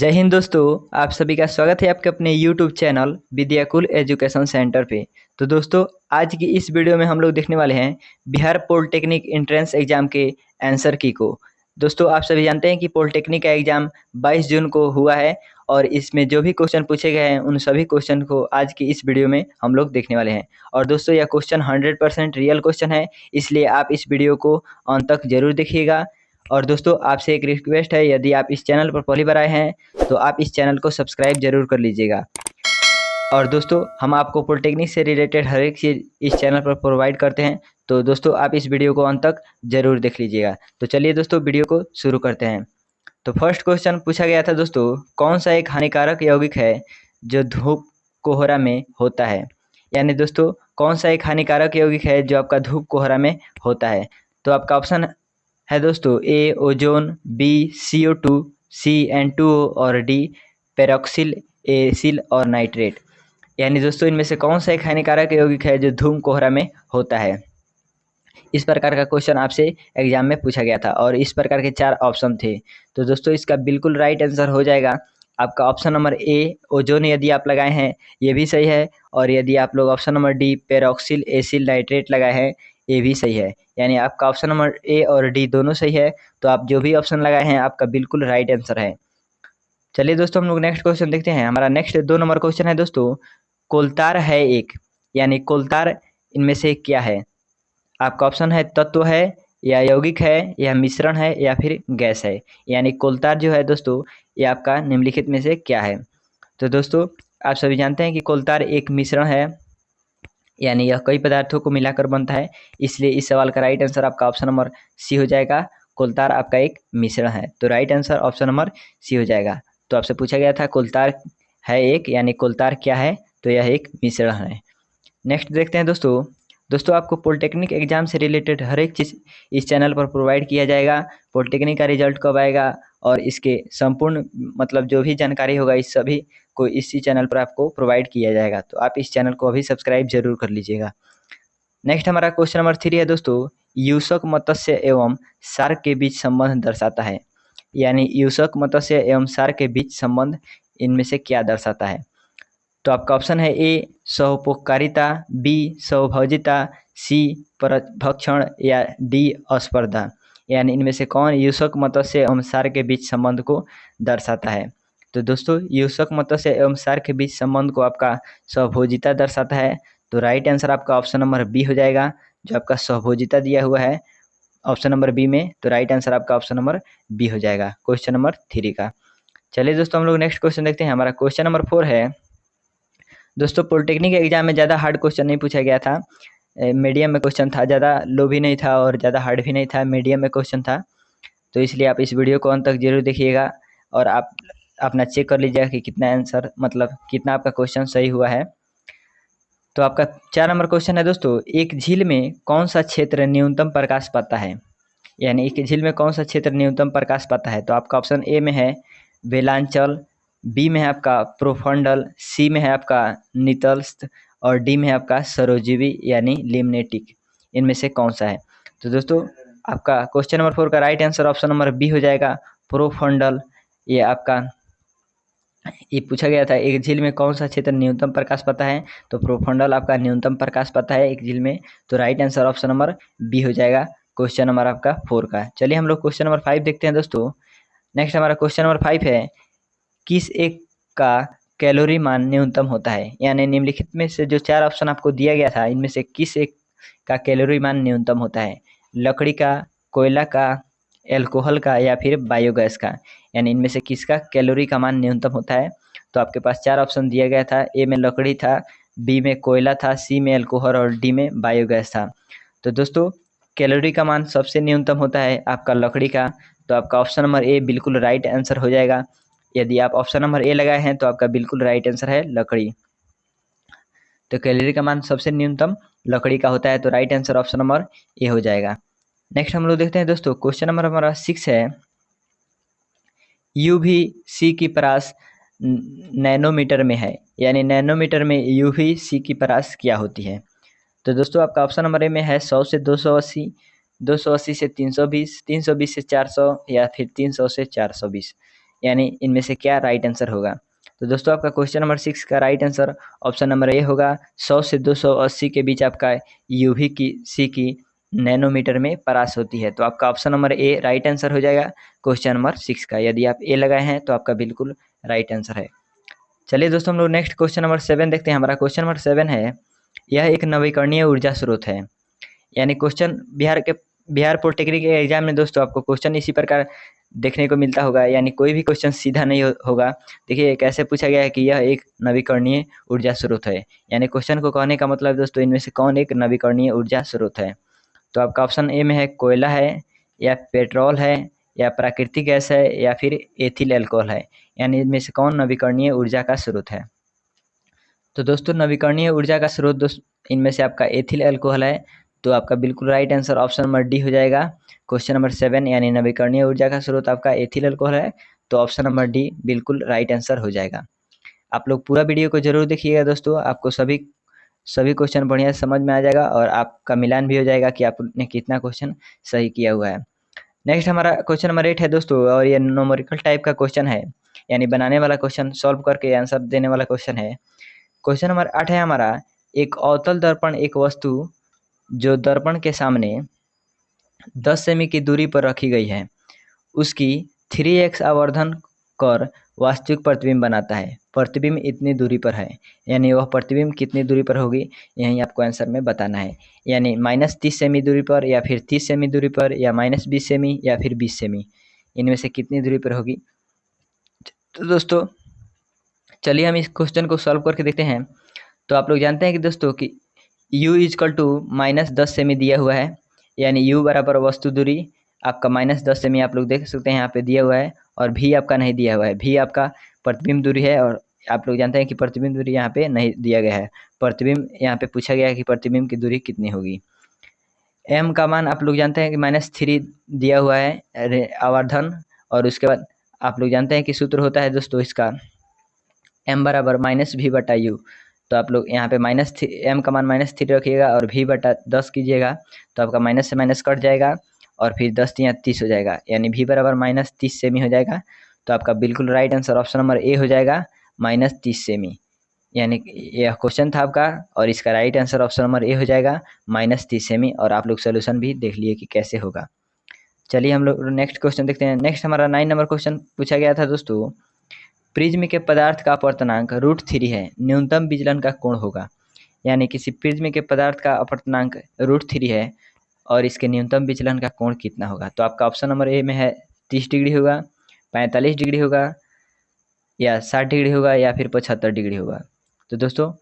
जय हिंद दोस्तों। आप सभी का स्वागत है आपके अपने YouTube channel Vidyakul education centre पे। तो दोस्तों, आज की इस वीडियो में हम लोग देखने वाले हैं बिहार पॉलिटेक्निक एंट्रेंस एग्जाम के आंसर की को। दोस्तों, आप सभी जानते हैं कि पॉलिटेक्निक का एग्जाम 22 जून को हुआ है और इसमें जो भी क्वेश्चन पूछे गए हैं उन सभी क्वेश्चन को आज की इस वीडियो में हम लोग देखने वाले हैं। और दोस्तों, यह क्वेश्चन 100% रियल क्वेश्चन है, इसलिए आप इस वीडियो को अंत तक जरूर देखिएगा। और दोस्तों, आपसे एक रिक्वेस्ट है, यदि आप इस चैनल पर पहली बार आए हैं तो आप इस चैनल को सब्सक्राइब जरूर कर लीजिएगा। और दोस्तों, हम आपको पॉलिटेक्निक से रिलेटेड हर एक चीज़ इस चैनल पर प्रोवाइड करते हैं, तो दोस्तों आप इस वीडियो को अंत तक जरूर देख लीजिएगा। तो चलिए दोस्तों, वीडियो को शुरू करते हैं। तो फर्स्ट क्वेश्चन पूछा गया था दोस्तों, कौन सा एक हानिकारक यौगिक है जो धूप कोहरा में होता है। यानी दोस्तों, कौन सा एक हानिकारक यौगिक है जो आपका धूप कोहरा में होता है। तो आपका ऑप्शन है दोस्तों, ए ओजोन, बी CO2, सी N2O और डी पेरोक्सिल एसिल और नाइट्रेट। यानी दोस्तों, इनमें से कौन सा एक हानिकारक यौगिक है जो धूम कोहरा में होता है। इस प्रकार का क्वेश्चन आपसे एग्जाम में पूछा गया था और इस प्रकार के 4 ऑप्शन थे। तो दोस्तों, इसका बिल्कुल राइट आंसर हो जाएगा आपका ऑप्शन नंबर ए ओजोन। यदि आप लगाए हैं ये भी सही है, और यदि आप लोग option number D peroxyl acyl nitrate लगाए हैं ये भी सही है। यानी आपका ऑप्शन नंबर ए और डी दोनों सही है। तो आप जो भी ऑप्शन लगाए हैं आपका बिल्कुल राइट आंसर है। चलिए दोस्तों, हम लोग नेक्स्ट क्वेश्चन देखते हैं। हमारा नेक्स्ट 2 नंबर क्वेश्चन है दोस्तों, कोलतार है एक, यानी कोलतार इनमें से क्या है। आपका ऑप्शन है तत्व है, या यौगिक है, या मिश्रण है, या फिर गैस है। यानी कोलतार जो है दोस्तों, ये आपका निम्नलिखित में से क्या है। तो दोस्तों, आप सभी जानते हैं कि कोलतार एक मिश्रण है, यानी यह कई पदार्थों को मिलाकर बनता है। इसलिए इस सवाल का राइट आंसर आपका ऑप्शन नंबर सी हो जाएगा। कोलतार आपका एक मिश्रण है, तो right answer option number C हो जाएगा। तो आपसे पूछा गया था कोलतार है एक, यानी कोलतार क्या है, तो यह एक मिश्रण है। नेक्स्ट देखते हैं दोस्तों। दोस्तों, आपको पॉलिटेक्निक एग्जाम से रिलेटेड हर एक चीज़ इस चैनल पर प्रोवाइड किया जाएगा। पॉलिटेक्निक का रिजल्ट कब आएगा और इसके संपूर्ण मतलब जो भी जानकारी होगा इस सभी को इसी चैनल पर आपको प्रोवाइड किया जाएगा। तो आप इस चैनल को अभी सब्सक्राइब जरूर कर लीजिएगा। नेक्स्ट हमारा क्वेश्चन नंबर 3 है दोस्तों, यूसक मत्स्य एवं सार्क के बीच संबंध दर्शाता है। यानी यूसक मत्स्य एवं सार्क के बीच संबंध इनमें से क्या दर्शाता है। तो आपका ऑप्शन है ए सहोपकारिता, बी सहभोजिता, सी परभक्षण, या डी अस्पर्धा। यानी इनमें से कौन यूसक मत्स्य एवं सार्क के बीच संबंध को दर्शाता है। तो दोस्तों, यूसक मत्स्य एवं सार्क के बीच संबंध को आपका सहभोजिता दर्शाता है। तो राइट आंसर आपका ऑप्शन नंबर बी हो जाएगा, जो आपका सहभोजिता दिया हुआ है ऑप्शन नंबर बी में। तो राइट आंसर आपका ऑप्शन नंबर बी हो जाएगा क्वेश्चन नंबर 3 का। चलिए दोस्तों, हम लोग नेक्स्ट क्वेश्चन देखते हैं। हमारा क्वेश्चन नंबर 4 है दोस्तों, पॉलिटेक्निक एग्जाम में ज़्यादा हार्ड क्वेश्चन नहीं पूछा गया था, मीडियम में क्वेश्चन था। ज़्यादा लो भी नहीं था और ज़्यादा हार्ड भी नहीं था, मीडियम में क्वेश्चन था। तो इसलिए आप इस वीडियो को अंत तक जरूर देखिएगा और आप अपना चेक कर लीजिएगा कि कितना आंसर मतलब कितना आपका क्वेश्चन सही हुआ है। तो आपका 4 नंबर क्वेश्चन है दोस्तों, एक झील में कौन सा क्षेत्र न्यूनतम प्रकाश पाता है। यानी एक झील में कौन सा क्षेत्र न्यूनतम प्रकाश पाता है। तो आपका ऑप्शन ए में है वेलांचल, बी में है आपका प्रोफंडल, सी में है आपका नितल्स्त, और डी में है आपका सरोजीवी यानी लिम्नेटिक। इनमें से कौन सा है। तो दोस्तों, आपका क्वेश्चन नंबर 4 का right answer option number B हो जाएगा, प्रोफंडल। ये आपका ये पूछा गया था एक झील में कौन सा क्षेत्र न्यूनतम प्रकाश पाता है, तो प्रोफंडल आपका न्यूनतम प्रकाश पाता है एक झील में। तो right answer option number B हो जाएगा क्वेश्चन नंबर आपका 4 का। चलिए हम लोग क्वेश्चन नंबर 5 देखते हैं दोस्तों। नेक्स्ट हमारा क्वेश्चन नंबर 5 है, किस एक का कैलोरी मान न्यूनतम होता है। यानी निम्नलिखित में से जो 4 ऑप्शन आपको दिया गया था इनमें से किस एक का कैलोरी मान न्यूनतम होता है। लकड़ी का, कोयला का, एल्कोहल का, या फिर बायोगैस का। यानी इनमें से किसका कैलोरी का मान न्यूनतम होता है। तो आपके पास 4 ऑप्शन दिया गया था, ए में लकड़ी था, बी में कोयला था, सी में एल्कोहल और डी में बायोगैस था। तो दोस्तों, कैलोरी का मान सबसे न्यूनतम होता है आपका लकड़ी का। तो आपका ऑप्शन नंबर ए बिल्कुल राइट आंसर हो जाएगा। यदि आप ऑप्शन नंबर ए लगाए हैं तो आपका बिल्कुल राइट आंसर है लकड़ी। तो कैलोरी का मान सबसे न्यूनतम लकड़ी का होता है। तो right answer option number A हो जाएगा। नेक्स्ट हम लोग देखते हैं दोस्तों, क्वेश्चन नंबर हमारा 6 है, UVC की परास नैनोमीटर में है। यानी नैनोमीटर में UVC की परास क्या होती है। तो दोस्तों, आपका ऑप्शन नंबर ए में है 100 से 280, 280 से 320, 320 से 400, या फिर 300 से 420। यानी इनमें से क्या राइट आंसर होगा। तो दोस्तों आपका क्वेश्चन नंबर 6 का right answer option number A होगा। 100 से 280 के बीच आपका यूवी की सी की नैनोमीटर में परास होती है। तो आपका option number A right answer हो जाएगा क्वेश्चन नंबर 6 का। यदि आप ए लगाए हैं तो आपका बिल्कुल राइट आंसर है। चलिए दोस्तों हम लोग नेक्स्ट क्वेश्चन नंबर 7 देखते हैं। हमारा क्वेश्चन नंबर 7 है, यह एक नवीकरणीय ऊर्जा स्रोत है। यानी क्वेश्चन बिहार पॉलिटेक्निक एग्जाम में दोस्तों आपको क्वेश्चन इसी प्रकार देखने को मिलता होगा, यानी कोई भी क्वेश्चन सीधा नहीं होगा। देखिए कैसे पूछा गया है कि यह एक नवीकरणीय ऊर्जा स्रोत है, यानी क्वेश्चन को कहने का मतलब दोस्तों इनमें से कौन एक नवीकरणीय ऊर्जा स्रोत है। तो आपका ऑप्शन ए में है कोयला है, या पेट्रोल है, या प्राकृतिक गैस है, या फिर एथिल अल्कोहल है। यानी इनमें से कौन नवीकरणीय ऊर्जा का स्रोत है। तो दोस्तों नवीकरणीय ऊर्जा का स्रोत इनमें से आपका एथिल अल्कोहल है। तो आपका बिल्कुल right answer option number D हो जाएगा क्वेश्चन नंबर 7, यानी नवीकरणीय ऊर्जा का स्रोत आपका एथिल अल्कोहल है। तो ऑप्शन नंबर डी बिल्कुल राइट आंसर हो जाएगा। आप लोग पूरा वीडियो को जरूर देखिएगा दोस्तों, आपको सभी क्वेश्चन बढ़िया से समझ में आ जाएगा और आपका मिलान भी हो जाएगा कि आपने कितना क्वेश्चन सही किया हुआ है। नेक्स्ट हमारा क्वेश्चन नंबर 8 है दोस्तों, और ये न्यूमेरिकल टाइप का क्वेश्चन है, यानी बनाने वाला क्वेश्चन, सॉल्व करके आंसर देने वाला क्वेश्चन है। क्वेश्चन नंबर 8 है हमारा, एक अवतल दर्पण एक वस्तु जो दर्पण के सामने 10 सेमी की दूरी पर रखी गई है, उसकी 3x आवर्धन कर वास्तविक प्रतिबिंब बनाता है। प्रतिबिंब इतनी दूरी पर है, यानी वह प्रतिबिंब कितनी दूरी पर होगी यही आपको आंसर में बताना है। यानी -30 सेमी दूरी पर, या फिर 30 सेमी दूरी पर, या -20 सेमी, या फिर 20 सेमी, इनमें से कितनी दूरी पर होगी। तो दोस्तों चलिए हम इस क्वेश्चन को सॉल्व करके देखते हैं। तो आप लोग जानते हैं कि दोस्तों कि u इजकल टू -10 सेमी दिया हुआ है, यानी u बराबर वस्तु दूरी आपका -10 सेमी आप लोग देख सकते हैं यहाँ पे दिया हुआ है, और v आपका नहीं दिया हुआ है। v आपका प्रतिबिंब दूरी है, और आप लोग जानते हैं कि प्रतिबिंब दूरी यहाँ पे नहीं दिया गया है। प्रतिबिंब यहाँ पे पूछा गया है कि प्रतिबिंब की दूरी कितनी होगी। m का मान आप लोग जानते हैं कि -3 दिया हुआ है आवर्धन, और उसके बाद आप लोग जानते हैं कि सूत्र होता है दोस्तों इसका m बराबर -v/u। तो आप लोग यहाँ पे m का मान -3 रखिएगा और v/10 कीजिएगा, तो आपका माइनस से माइनस कट जाएगा, और फिर 10 या 30 हो जाएगा, यानी v बराबर -30 सेमी हो जाएगा। तो आपका बिल्कुल right answer option number A हो जाएगा -30 सेमी। यानी यह क्वेश्चन था आपका, और इसका right answer option number A हो जाएगा -30 सेमी। और आप लोग सोल्यूशन भी देख लिए कि कैसे होगा। चलिए हम लोग नेक्स्ट क्वेश्चन देखते हैं। नेक्स्ट हमारा 9 नंबर क्वेश्चन पूछा गया था दोस्तों, प्रिज्म के पदार्थ का अपवर्तनांक √3 है, न्यूनतम विचलन का कोण होगा। यानी किसी प्रिज्म के पदार्थ का अपवर्तनांक √3 है और इसके न्यूनतम विचलन का कोण कितना होगा। तो आपका ऑप्शन नंबर ए में है 30 डिग्री होगा, 45 डिग्री होगा, या 60 डिग्री होगा, या फिर 75 डिग्री होगा। तो दोस्तों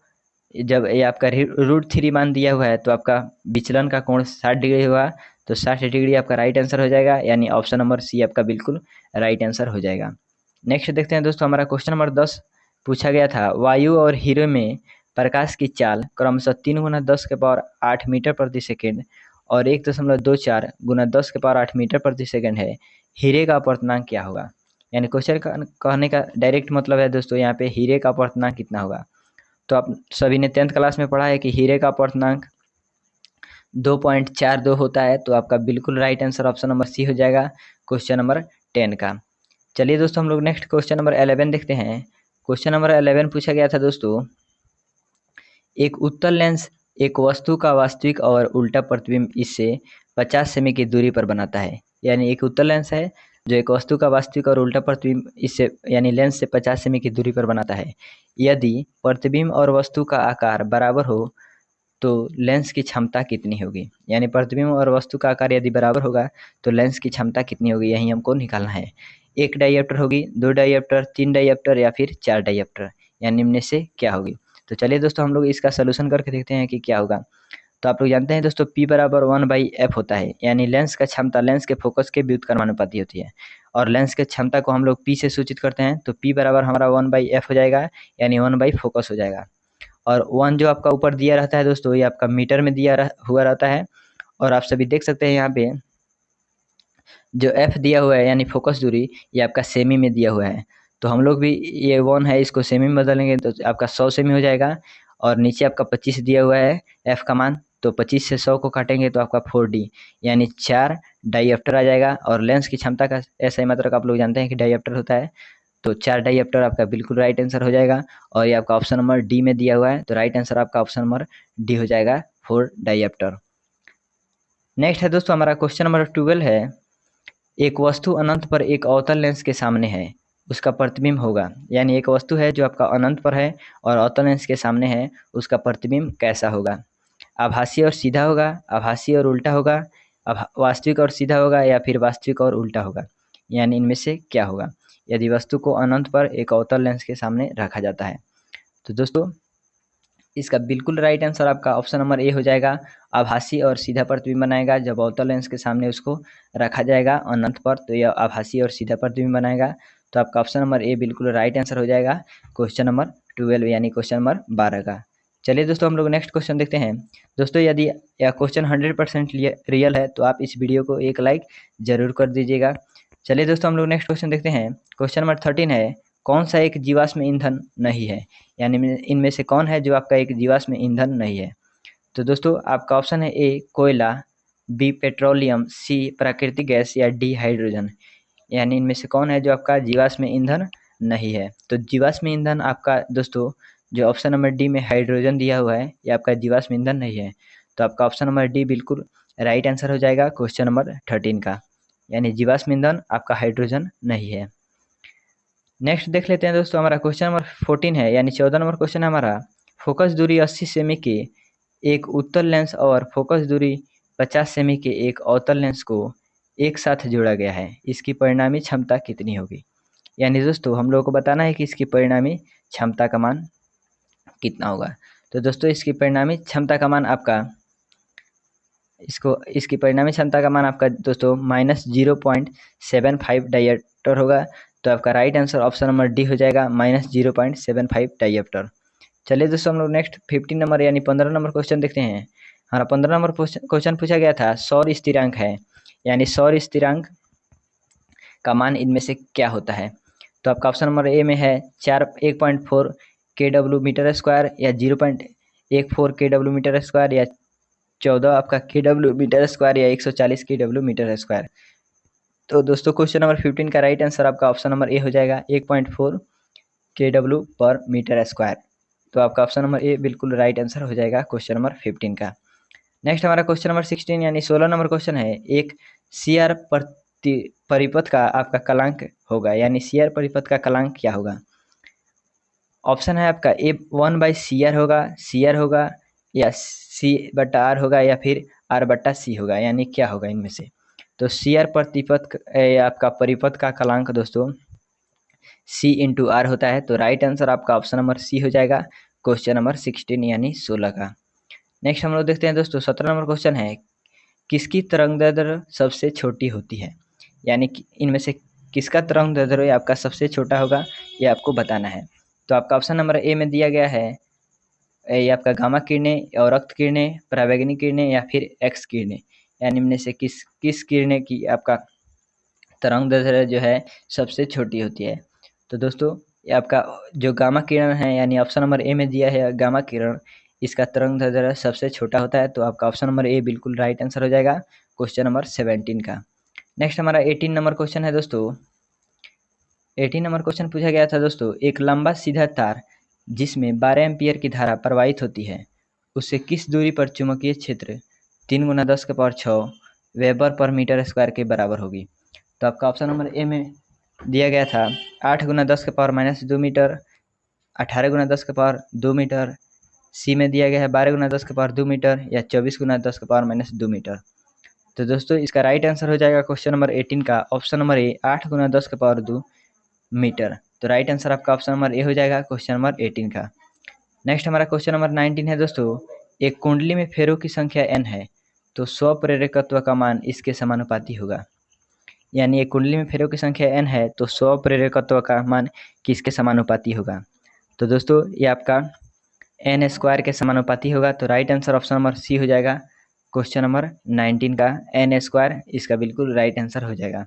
जब ये आपका √3 मान दिया हुआ है तो आपका विचलन का कोण 60 डिग्री होगा। तो 60 डिग्री आपका राइट आंसर हो जाएगा, यानी ऑप्शन नंबर सी आपका बिल्कुल राइट आंसर हो जाएगा। नेक्स्ट देखते हैं दोस्तों, हमारा क्वेश्चन नंबर 10 पूछा गया था, वायु और हीरे में प्रकाश की चाल क्रमशः 3 × 10⁸ मीटर प्रति सेकेंड और 1.24 × 10⁸ मीटर प्रति सेकेंड है। हीरे का अपवर्तनांक क्या होगा। यानी क्वेश्चन कहने का डायरेक्ट मतलब है दोस्तों यहाँ पे हीरे का अपवर्तनांक कितना होगा। तो आप सभी ने 10th क्लास में पढ़ा है कि हीरे का अपवर्तनांक 2.42 होता है। तो आपका बिल्कुल right answer option number C हो जाएगा क्वेश्चन नंबर 10 का। चलिए दोस्तों हम लोग नेक्स्ट क्वेश्चन नंबर 11 देखते हैं। क्वेश्चन नंबर 11 पूछा गया था दोस्तों, एक उत्तल लेंस एक वस्तु का वास्तविक और उल्टा प्रतिबिंब इससे 50 सेमी की दूरी पर बनाता है। यानी एक उत्तल लेंस है जो एक वस्तु का वास्तविक और उल्टा प्रतिबिंब इससे यानी लेंस से 50 सेमी की दूरी पर बनाता है। यदि प्रतिबिंब और वस्तु का आकार बराबर हो तो लेंस की क्षमता कितनी होगी। यानी प्रतिबिंब और वस्तु का आकार यदि बराबर होगा तो लेंस की क्षमता कितनी होगी, यही हमको निकालना है। 1 डाइऑप्टर होगी, 2 डाइऑप्टर, 3 डाइऑप्टर, या फिर 4 डाइऑप्टर, यानी इनमें से क्या होगी। तो चलिए दोस्तों हम लोग इसका सोल्यूशन करके देखते हैं कि क्या होगा। तो आप लोग जानते हैं दोस्तों P बराबर 1/f होता है, यानी लेंस का क्षमता लेंस के फोकस के व्युत्क्रमानुपाती होती है, और लेंस के क्षमता को हम लोग P से सूचित करते हैं। तो P बराबर हमारा 1/f हो जाएगा, यानी 1/फोकस हो जाएगा। और 1 जो आपका ऊपर दिया रहता है दोस्तों, ये आपका मीटर में दिया हुआ रहता है, और आप सभी देख सकते हैं यहाँ पे जो f दिया हुआ है यानी फोकस दूरी, ये आपका सेमी में दिया हुआ है। तो हम लोग भी ये 1 है इसको सेमी में बदलेंगे तो आपका 100 सेमी हो जाएगा, और नीचे आपका 25 दिया हुआ है f का मान, तो 25 से 100 को काटेंगे तो आपका 4D यानी 4 डाईएप्टर आ जाएगा। और लेंस की क्षमता का ऐसा ही मतलब आप लोग जानते हैं कि डाईएप्टर होता है, तो 4 डाईएप्टर आपका बिल्कुल राइट आंसर हो जाएगा। और ये आपका ऑप्शन नंबर डी में दिया हुआ है, तो राइट आंसर आपका ऑप्शन नंबर डी हो जाएगा, 4 डाईएप्टर। नेक्स्ट है दोस्तों हमारा क्वेश्चन नंबर 12 है, एक वस्तु अनंत पर एक अवतल लेंस के सामने है, उसका प्रतिबिंब होगा। यानी एक वस्तु है जो आपका अनंत पर है और अवतल लेंस के सामने है, उसका प्रतिबिंब कैसा होगा? आभासी और सीधा होगा, आभासी और उल्टा होगा, वास्तविक और सीधा होगा, या फिर वास्तविक और उल्टा होगा? यानी इनमें से क्या होगा यदि वस्तु को अनंत पर एक अवतल लेंस के सामने रखा जाता है? तो दोस्तों इसका बिल्कुल राइट आंसर आपका ऑप्शन नंबर ए हो जाएगा, आभासी और सीधा प्रतिबिंब बनाएगा। जब अवतल लेंस के सामने उसको रखा जाएगा अनंत पर, तो यह आभासी और सीधा प्रतिबिंब बनाएगा। तो आपका ऑप्शन नंबर ए बिल्कुल राइट आंसर हो जाएगा क्वेश्चन नंबर 12 यानी क्वेश्चन नंबर 12 का। चलिए दोस्तों हम लोग नेक्स्ट क्वेश्चन देखते हैं। दोस्तों यदि यह क्वेश्चन 100% रियल है तो आप इस वीडियो को एक लाइक जरूर कर दीजिएगा। चलिए दोस्तों हम लोग नेक्स्ट क्वेश्चन देखते हैं। क्वेश्चन नंबर 13 है, कौन सा एक जीवाश्म ईंधन नहीं है? यानी इनमें से कौन है जो आपका एक जीवाश्म ईंधन नहीं है? तो दोस्तों आपका ऑप्शन है ए कोयला, बी पेट्रोलियम, सी प्राकृतिक गैस, या डी हाइड्रोजन। यानी इनमें से कौन है जो आपका जीवाश्म ईंधन नहीं है? तो जीवाश्म ईंधन आपका दोस्तों जो ऑप्शन नंबर डी में हाइड्रोजन दिया हुआ है, ये आपका जीवाश्म ईंधन नहीं है। तो आपका ऑप्शन नंबर डी बिल्कुल राइट आंसर हो जाएगा क्वेश्चन नंबर 13 का, यानी जीवाश्म ईंधन आपका हाइड्रोजन नहीं है। नेक्स्ट देख लेते हैं दोस्तों हमारा क्वेश्चन नंबर 14 है, यानी 14 नंबर क्वेश्चन है हमारा, फोकस दूरी 80 सेमी के एक उत्तल लेंस और फोकस दूरी 50 सेमी के एक अवतल लेंस को एक साथ जोड़ा गया है, इसकी परिणामी क्षमता कितनी होगी? यानी दोस्तों हम लोगों को बताना है कि इसकी परिणामी क्षमता का मान कितना होगा। तो दोस्तों इसकी परिणामी क्षमता का मान आपका इसकी परिणामी क्षमता का मान आपका दोस्तों -0.75 डाईएप्टर होगा। तो आपका right answer option number D हो जाएगा, -0.75 डाईएप्टर। चलिए दोस्तों हम लोग नेक्स्ट 15 नंबर यानी 15 नंबर क्वेश्चन देखते हैं। हमारा 15 नंबर क्वेश्चन पूछा गया था, सौर स्थिरांक है, यानी सौर स्थिरांक का मान इनमें से क्या होता है? तो आपका ऑप्शन नंबर ए में है 1.4 kW मीटर स्क्वायर, या 0.14 kW मीटर स्क्वायर, या 14 आपका kW मीटर स्क्वायर, या 140 kW मीटर स्क्वायर। तो दोस्तों क्वेश्चन नंबर 15 का राइट आंसर आपका ऑप्शन नंबर ए हो जाएगा, 1.4 kW पर मीटर स्क्वायर। तो आपका ऑप्शन नंबर ए बिल्कुल राइट आंसर हो जाएगा क्वेश्चन नंबर 15 का। नेक्स्ट हमारा क्वेश्चन नंबर 16 यानी 16 नंबर क्वेश्चन है, एक सीआर परिपथ का आपका कलांक होगा, यानी सीआर परिपथ का कलांक क्या होगा? ऑप्शन है आपका ए 1/CR होगा, CR होगा, या C/R होगा, या फिर R/C होगा। यानी क्या होगा इनमें से? तो सीआर प्रतिपथ आपका परिपथ का कलांक दोस्तों C/R होता है। तो राइट आंसर आपका ऑप्शन नंबर सी हो जाएगा क्वेश्चन नंबर 16 यानी 16 का। नेक्स्ट हम लोग देखते हैं दोस्तों 17 नंबर क्वेश्चन है, किसकी तरंगदैर्ध्य सबसे छोटी होती है? यानी कि इनमें से किसका तरंगदैर्ध्य आपका सबसे छोटा होगा, ये आपको बताना है। तो आपका ऑप्शन नंबर ए में दिया गया है, ये आपका गामा किरणें और रक्त किरणें, पराबैंगनी किरणें, या फिर एक्स किरणें। यानी इनमें से किस किरणें की आपका तरंगदैर्ध्य जो है सबसे छोटी होती है? तो दोस्तों ये आपका जो गामा किरण है, यानी ऑप्शन नंबर ए में दिया है गामा किरण, इसका तरंगदैर्ध्य सबसे छोटा होता है। तो आपका ऑप्शन नंबर ए बिल्कुल राइट आंसर हो जाएगा क्वेश्चन नंबर 17 का। नेक्स्ट हमारा 18 नंबर क्वेश्चन है दोस्तों। 18 नंबर क्वेश्चन पूछा गया था दोस्तों, एक लंबा सीधा तार जिसमें 12 एम्पियर की धारा प्रवाहित होती है, उससे किस दूरी पर चुंबकीय क्षेत्र 3 × 10⁶ वेबर पर मीटर स्क्वायर के बराबर होगी? तो आपका ऑप्शन नंबर ए में दिया गया था 8 × 10⁻² मीटर, 18 × 10⁻² मीटर, सी में दिया गया है 12 × 10⁻² मीटर, या 24 × 10⁻² मीटर। तो दोस्तों इसका राइट आंसर हो जाएगा क्वेश्चन नंबर 18 का ऑप्शन नंबर ए 8 × 10⁻² मीटर। तो राइट आंसर आपका ऑप्शन नंबर ए हो जाएगा क्वेश्चन नंबर 18 का। नेक्स्ट हमारा क्वेश्चन नंबर 19 है दोस्तों, एक कुंडली में फेरों की संख्या n है, तो स्वप्रेरकत्व का मान इसके समानुपाती होगा। यानी एक कुंडली में फेरों की संख्या n है तो स्वप्रेरकत्व का मान किसके समानुपाती होगा? तो दोस्तों ये आपका n² के समानुपाती होगा। तो right answer option number C हो जाएगा क्वेश्चन नंबर 19 का, n², इसका बिल्कुल राइट आंसर हो जाएगा।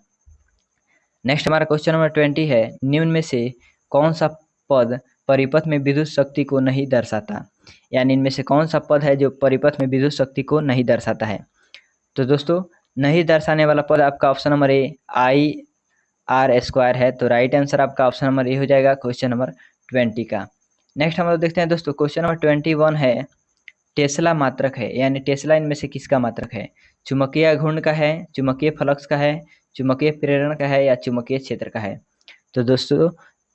नेक्स्ट हमारा क्वेश्चन नंबर 20 है, निम्न में से कौन सा पद परिपथ में विद्युत शक्ति को नहीं दर्शाता? यानी इनमें से कौन सा पद है जो परिपथ में विद्युत शक्ति को नहीं दर्शाता है। तो दोस्तों नहीं दर्शाने वाला पद आपका option number A I R square है। तो राइट आंसर आपका ऑप्शन नंबर ए हो जाएगा क्वेश्चन नंबर 20 का। नेक्स्ट हम लोग देखते हैं दोस्तों, क्वेश्चन नंबर 21 है टेस्ला मात्रक है, यानी टेस्ला इनमें से किसका मात्रक है। चुंबकीय घूर्ण का है, चुंबकीय फ्लक्स का है, चुंबकीय प्रेरण का है, या चुंबकीय क्षेत्र का है। तो दोस्तों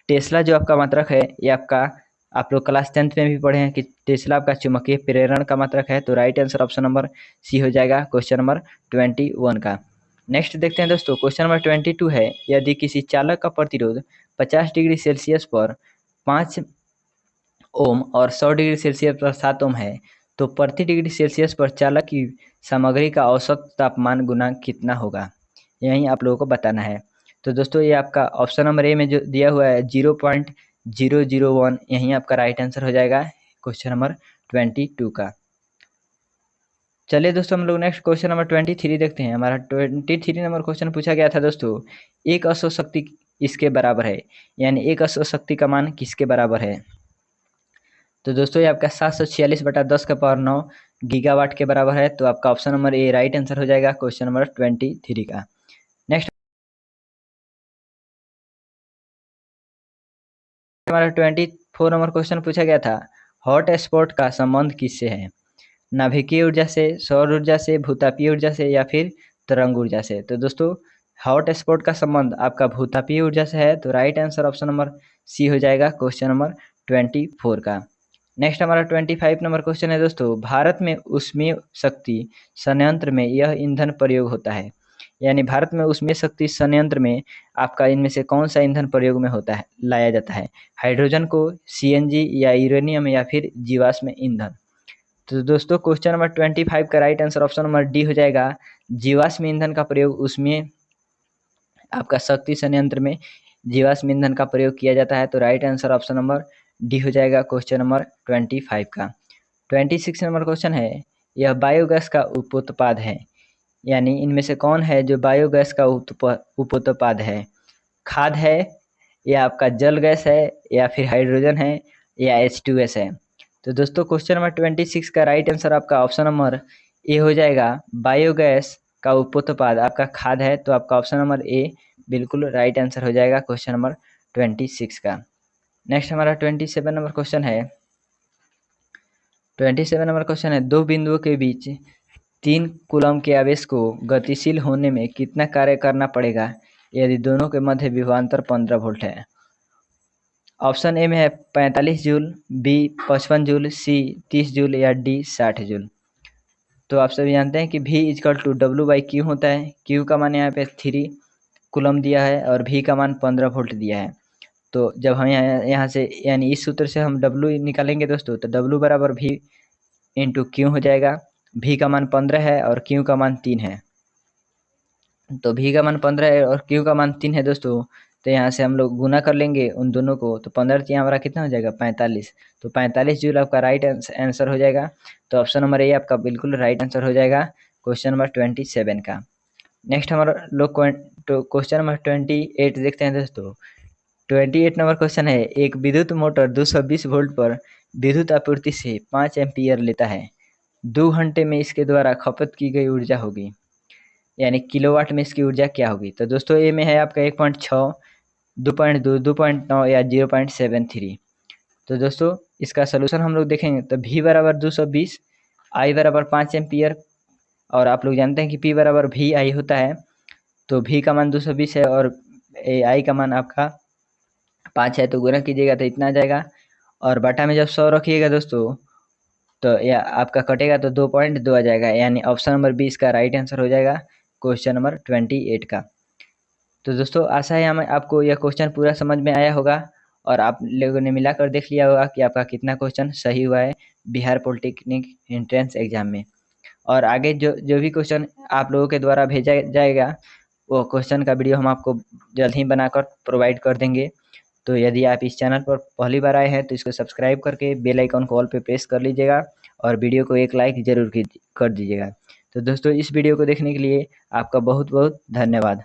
टेस्ला जो आपका मात्रक है ये आपका आप लोग क्लास 10th में भी पढ़े हैं कि टेस्ला आपका चुंबकीय प्रेरण का मात्रक है। तो right answer option number C हो जाएगा क्वेश्चन नंबर 21 का। नेक्स्ट देखते हैं दोस्तों, क्वेश्चन नंबर 22 है यदि किसी चालक का प्रतिरोध 50 डिग्री सेल्सियस पर 5 ओम और 100 डिग्री सेल्सियस पर 7 ओम है तो प्रति डिग्री सेल्सियस पर चालक की सामग्री का औसत तापमान गुना कितना होगा, यही आप लोगों को बताना है। तो दोस्तों ये आपका ऑप्शन नंबर ए में जो दिया हुआ है 0.001, यही आपका राइट आंसर हो जाएगा क्वेश्चन नंबर 22 का। चलिए दोस्तों हम लोग नेक्स्ट क्वेश्चन नंबर 23 देखते हैं। हमारा 23 नंबर क्वेश्चन पूछा गया था दोस्तों, एक अश्व शक्ति इसके बराबर है, यानी एक अश्व शक्ति का मान किसके बराबर है। तो दोस्तों ये आपका 746/10⁻9 गीगावाट के बराबर है। तो आपका option number A right answer हो जाएगा क्वेश्चन नंबर 23 का। नेक्स्ट हमारा 24 नंबर क्वेश्चन पूछा गया था, हॉट स्पॉट का संबंध किससे है। नाभिकीय ऊर्जा से, सौर ऊर्जा से, भूतापीय ऊर्जा से, या फिर तरंग ऊर्जा से। तो दोस्तों हॉट स्पॉट का संबंध आपका भूतापीय ऊर्जा से है। तो right answer option number C हो जाएगा क्वेश्चन नंबर 24 का। नेक्स्ट हमारा 25 नंबर क्वेश्चन है दोस्तों, भारत में ऊष्मीय शक्ति संयंत्र में यह ईंधन प्रयोग होता है, यानी भारत में ऊष्मीय शक्ति संयंत्र में आपका इनमें से कौन सा ईंधन प्रयोग में होता है, लाया जाता है। हाइड्रोजन को, सीएनजी, या यूरेनियम, या फिर जीवाश्म ईंधन। तो दोस्तों क्वेश्चन नंबर 25 का right answer option number D हो जाएगा। जीवाश्म ईंधन का प्रयोग उसमें आपका शक्ति संयंत्र में जीवाश्म ईंधन का प्रयोग किया जाता है। तो right answer option number D हो जाएगा क्वेश्चन नंबर 25 का। 26 नंबर क्वेश्चन है, यह बायोगैस का उपोत्पाद है, यानी इनमें से कौन है जो बायोगैस का उपोत्पाद है। खाद है, या आपका जल गैस है, या फिर हाइड्रोजन है, या H2S है। तो दोस्तों क्वेश्चन नंबर 26 का राइट आंसर आपका ऑप्शन नंबर ए हो जाएगा। बायोगैस का उपोत्पाद आपका खाद है। तो आपका ऑप्शन नंबर ए बिल्कुल राइट आंसर हो जाएगा क्वेश्चन नंबर 26 का। नेक्स्ट हमारा 27 नंबर क्वेश्चन है। 27 नंबर क्वेश्चन है, दो बिंदुओं के बीच 3 कूलम के आवेश को गतिशील होने में कितना कार्य करना पड़ेगा यदि दोनों के मध्य विभवांतर 15 वोल्ट है। ऑप्शन ए में है 45 जूल, बी 55 जूल, सी 30 जूल, या डी 60 जूल। तो आप सभी जानते हैं कि V = W/Q होता है। Q का मान यहाँ पे 3 कूलम दिया है और V का मान 15 वोल्ट दिया है। तो जब हम यहाँ से यानी इस सूत्र से हम W निकालेंगे दोस्तों, तो W बराबर V × Q हो जाएगा। V का मान 15 है और Q का मान 3 है। तो V का मान 15 है और Q का मान 3 है दोस्तों। तो यहाँ से हम लोग गुना कर लेंगे उन दोनों को, तो 15 यहाँ हमारा कितना हो जाएगा 45। तो 45 जूल आपका राइट आंसर हो जाएगा। तो ऑप्शन नंबर ए आपका बिल्कुल राइट आंसर हो जाएगा क्वेश्चन नंबर 27 का। नेक्स्ट हमारा लोग क्वेश्चन नंबर 28 देखते हैं दोस्तों। 28 नंबर क्वेश्चन है, एक विद्युत मोटर 220 वोल्ट पर विद्युत आपूर्ति से 5 एम्पीयर लेता है। 2 घंटे में इसके द्वारा खपत की गई ऊर्जा होगी, यानी किलोवाट में इसकी ऊर्जा क्या होगी। तो दोस्तों ए में है आपका 1.6, 2.2, 2.9, या 0.73। तो दोस्तों इसका सोल्यूशन हम लोग देखेंगे तो V बराबर 220, I बराबर 5 एम्पियर, और आप लोग जानते हैं कि P बराबर VI होता है। तो V का मान 220 है और I का मान आपका 5 है, तो गुणा कीजिएगा तो इतना आ जाएगा। और बटा में जब 100 रखिएगा दोस्तों तो या आपका कटेगा तो 2.2 आ जाएगा, यानी ऑप्शन नंबर बी इसका राइट आंसर हो जाएगा क्वेश्चन नंबर 28 का। तो दोस्तों आशा है हमें आपको यह क्वेश्चन पूरा समझ में आया होगा और आप लोगों ने मिलाकर देख लिया होगा कि आपका कितना क्वेश्चन सही हुआ है बिहार पॉलिटेक्निक एंट्रेंस एग्जाम में। और आगे जो भी क्वेश्चन आप लोगों के द्वारा भेजा जाएगा वो क्वेश्चन का वीडियो हम आपको जल्द ही बनाकर प्रोवाइड कर देंगे। तो यदि आप इस चैनल पर पहली बार आए हैं तो इसको सब्सक्राइब करके बेल आइकन को ऑल पे प्रेस कर लीजिएगा और वीडियो को एक लाइक जरूर कर दीजिएगा। तो दोस्तों इस वीडियो को देखने के लिए आपका बहुत बहुत धन्यवाद।